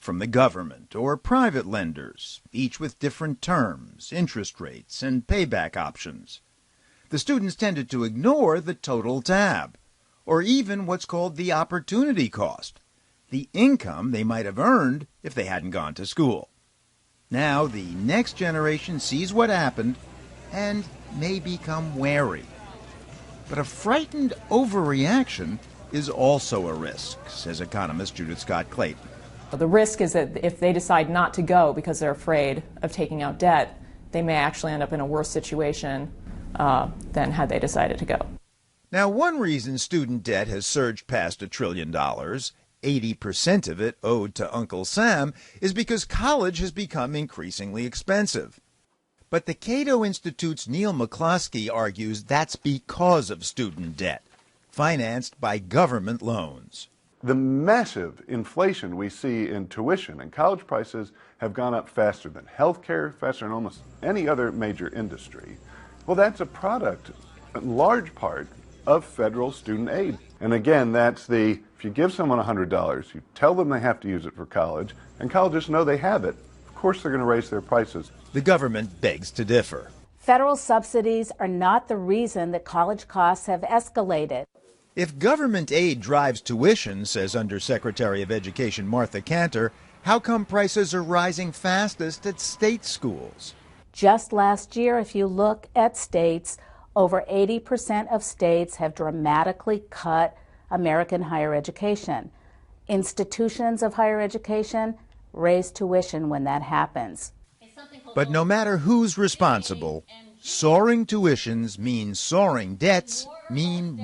from the government or private lenders, each with different terms, interest rates, and payback options. The students tended to ignore the total tab, or even what's called the opportunity cost, the income they might have earned if they hadn't gone to school. Now the next generation sees what happened and may become wary. But a frightened overreaction is also a risk, says economist Judith Scott Clayton. The risk is that if they decide not to go because they're afraid of taking out debt, they may actually end up in a worse situation than had they decided to go. Now, one reason student debt has surged past $1 trillion, 80% of it owed to Uncle Sam, is because college has become increasingly expensive. But the Cato Institute's Neil McCloskey argues that's because of student debt, financed by government loans. The massive inflation we see in tuition and college prices have gone up faster than healthcare, faster than almost any other major industry. Well, that's a product, in large part, of federal student aid. And again, that's if you give someone $100, you tell them they have to use it for college, and colleges know they have it. Of course they're going to raise their prices. The government begs to differ. Federal subsidies are not the reason that college costs have escalated. If government aid drives tuition, says Undersecretary of Education Martha Cantor, how come prices are rising fastest at state schools? Just last year, if you look at states, over 80% of states have dramatically cut American higher education. Institutions of higher education raise tuition when that happens. But no matter who's responsible, soaring tuitions mean soaring debts mean